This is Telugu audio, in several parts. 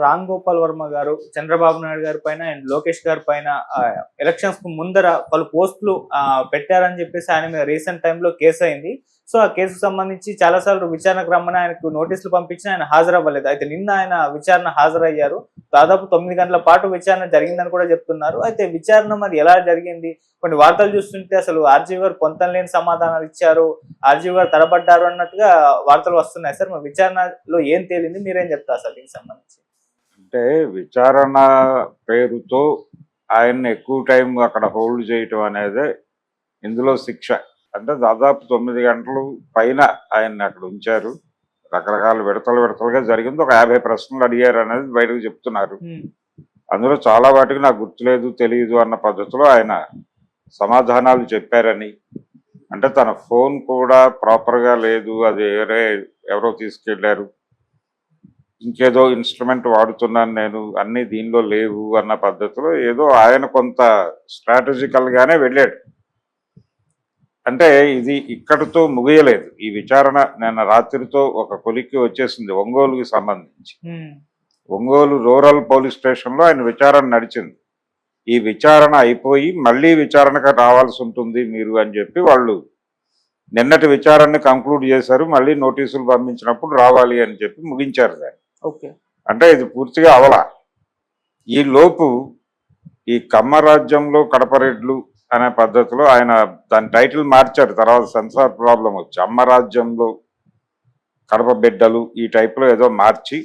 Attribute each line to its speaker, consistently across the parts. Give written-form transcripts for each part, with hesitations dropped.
Speaker 1: రామ్ గోపాల్ వర్మ గారు చంద్రబాబు నాయుడు గారి పైన అండ్ లోకేష్ గారి పైన ఎలక్షన్స్ కు ముందర పలు పోస్టులు పెట్టారని చెప్పేసి ఆయన మీద రీసెంట్ టైంలో కేసు అయింది. సో ఆ కేసుకు సంబంధించి చాలా సార్లు విచారణకు రమ్మని ఆయనకు నోటీసులు పంపించిన ఆయన హాజరవ్వలేదు. అయితే నిన్న ఆయన విచారణ హాజరయ్యారు. దాదాపు 9 గంటల పాటు విచారణ జరిగిందని కూడా చెప్తున్నారు. అయితే విచారణ మరి ఎలా జరిగింది? కొన్ని వార్తలు చూస్తుంటే అసలు ఆర్జీవి గారు పొంతం లేని సమాధానాలు ఇచ్చారు, ఆర్జీవి గారు తడబడ్డారు అన్నట్టుగా వార్తలు వస్తున్నాయి. సార్ మరి విచారణలో ఏం తేలింది, మీరేం చెప్తారు సార్ దీనికి సంబంధించి?
Speaker 2: అంటే విచారణ పేరుతో ఆయన్ని ఎక్కువ టైం అక్కడ హోల్డ్ చేయటం అనేది ఇందులో శిక్ష. అంటే దాదాపు 9 గంటలు పైన ఆయన్ని అక్కడ ఉంచారు. రకరకాల విడతలుగా జరిగింది. ఒక 50 ప్రశ్నలు అడిగారు అనేది బయటకు చెప్తున్నారు. అందులో చాలా వాటికి నాకు గుర్తులేదు, తెలియదు అన్న పద్ధతిలో ఆయన సమాధానాలు చెప్పారని, అంటే తన ఫోన్ కూడా ప్రాపర్గా లేదు, అది ఎవరో తీసుకెళ్లారు, ఇంకేదో ఇన్స్ట్రుమెంట్ వాడుతున్నాను నేను, అన్ని దీనిలో లేవు అన్న పద్ధతిలో ఏదో ఆయన కొంత స్ట్రాటజికల్ గానే వెళ్ళాడు. అంటే ఇది ఇక్కడితో ముగియలేదు. ఈ విచారణ నిన్న రాత్రితో ఒక కొలిక్కి వచ్చేసింది ఒంగోలుకి సంబంధించి. ఒంగోలు రూరల్ పోలీస్ స్టేషన్లో ఆయన విచారణ నడిచింది. ఈ విచారణ అయిపోయి మళ్ళీ విచారణకు రావాల్సి ఉంటుంది మీరు అని చెప్పి వాళ్ళు నిన్నటి విచారణని కంక్లూడ్ చేశారు. మళ్ళీ నోటీసులు పంపించినప్పుడు రావాలి అని చెప్పి ముగించారు దాన్ని. అంటే ఇది పూర్తిగా అవలా. ఈ లోపు ఈ కమ్మరాజ్యంలో కడపరెడ్లు అనే పద్ధతిలో ఆయన దాని టైటిల్ మార్చారు. తర్వాత సెన్సార్ ప్రాబ్లం వచ్చి అమ్మరాజ్యంలో కడప బిడ్డలు ఈ టైప్లో ఏదో మార్చి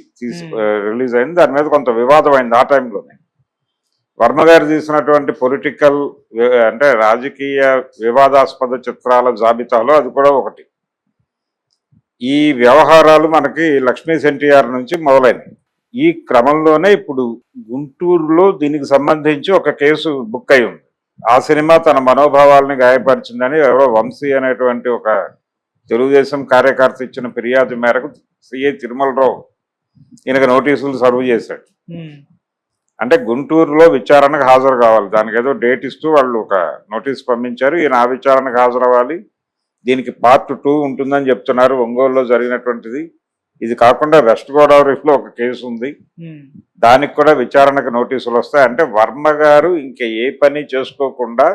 Speaker 2: రిలీజ్ అయింది. దాని మీద కొంత వివాదం అయింది. ఆ టైంలోనే వర్మ గారు తీసినటువంటి పొలిటికల్ అంటే రాజకీయ వివాదాస్పద చిత్రాల జాబితాలో అది కూడా ఒకటి. ఈ వ్యవహారాలు మనకి లక్ష్మీ ఎన్టీఆర్ నుంచి మొదలైనవి. ఈ క్రమంలోనే ఇప్పుడు గుంటూరులో దీనికి సంబంధించి ఒక కేసు బుక్ అయి ఉంది. ఆ సినిమా తన మనోభావాలని గాయపరిచిందని ఎవరో వంశీ అనేటువంటి ఒక తెలుగుదేశం కార్యకర్త ఇచ్చిన ఫిర్యాదు మేరకు సిఐ తిరుమలరావు ఈయనకు నోటీసులు సర్వ్ చేశాడు. అంటే గుంటూరులో విచారణకు హాజరు కావాలి, దానికి ఏదో డేట్ ఇస్తూ వాళ్ళు ఒక నోటీస్ పంపించారు. ఈయన ఆ విచారణకు హాజరవ్వాలి. దీనికి పార్ట్ 2 ఉంటుందని చెప్తున్నారు. ఒంగోలులో జరిగినటువంటిది ఇది కాకుండా వెస్ట్ గోదావరిలో ఒక కేసు ఉంది, దానికి కూడా విచారణకు నోటీసులు వస్తాయి. అంటే వర్మ గారు ఇంకా ఏ పని చేసుకోకుండా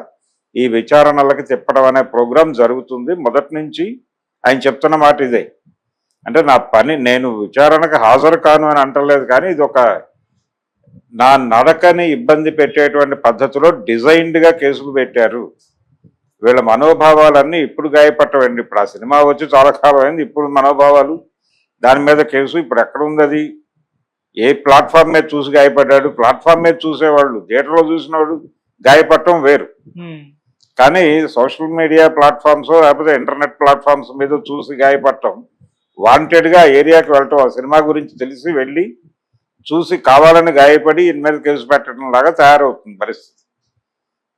Speaker 2: ఈ విచారణలకు తిప్పడం అనే ప్రోగ్రాం జరుగుతుంది. మొదటి నుంచి ఆయన చెప్తున్న మాట ఇదే. అంటే నా పని నేను విచారణకు హాజరు కాను అని అంటలేదు, కానీ ఇది ఒక నా నడకని ఇబ్బంది పెట్టేటువంటి పద్ధతిలో డిజైన్డ్గా కేసులు పెట్టారు. వీళ్ళ మనోభావాలన్నీ ఇప్పుడు గాయపట్టవండి. ఇప్పుడు ఆ సినిమా వచ్చి చాలా కాలం అయింది. ఇప్పుడు మనోభావాలు దాని మీద కేసు ఇప్పుడు ఎక్కడ ఉంది? అది ఏ ప్లాట్ఫామ్ మీద చూసి గాయపడ్డాడు? ప్లాట్ఫామ్ మీద చూసేవాళ్ళు, థియేటర్లో చూసినవాడు గాయపడటం వేరు. కానీ సోషల్ మీడియా ప్లాట్ఫామ్స్ లేకపోతే ఇంటర్నెట్ ప్లాట్ఫామ్స్ మీద చూసి గాయపడటం, వాంటెడ్గా ఏరియాకి వెళ్ళటం, ఆ సినిమా గురించి తెలిసి వెళ్ళి చూసి కావాలని గాయపడి ఇన్ మీద కేసు పెట్టడం లాగా తయారవుతుంది పరిస్థితి.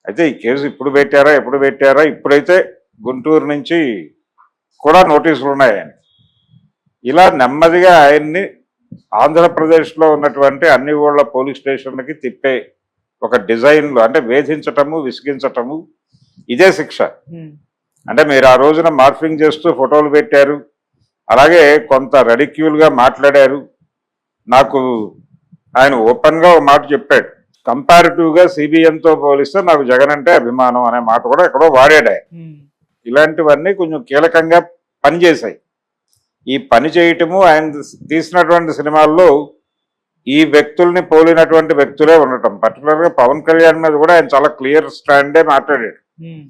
Speaker 2: అయితే ఈ కేసు ఎప్పుడు పెట్టారా? ఇప్పుడైతే గుంటూరు నుంచి కూడా నోటీసులు ఉన్నాయి ఆయన. ఇలా నెమ్మదిగా ఆయన్ని ఆంధ్రప్రదేశ్లో ఉన్నటువంటి అన్ని ఊళ్ళ పోలీస్ స్టేషన్లకి తిప్పే ఒక డిజైన్లో, అంటే వేధించటము, విసిగించటము, ఇదే శిక్ష. అంటే మీరు ఆ రోజున మార్ఫింగ్ చేస్తూ ఫోటోలు పెట్టారు, అలాగే కొంత రెడిక్యూల్గా మాట్లాడారు. నాకు ఆయన ఓపెన్గా ఒక మాట చెప్పాడు, కంపారిటివ్గా సిబిఎన్తో పోలిస్తే నాకు జగన్ అంటే అభిమానం అనే మాట కూడా ఎక్కడో వాడాడు. ఇలాంటివన్నీ కొంచెం కీలకంగా పనిచేశాయి. ఈ పని చేయటము ఆయన తీసినటువంటి సినిమాల్లో ఈ వ్యక్తుల్ని పోలినటువంటి వ్యక్తులే ఉండటం, పర్టికులర్గా పవన్ కళ్యాణ్ మీద కూడా ఆయన చాలా క్లియర్ స్టాండే మాట్లాడాడు.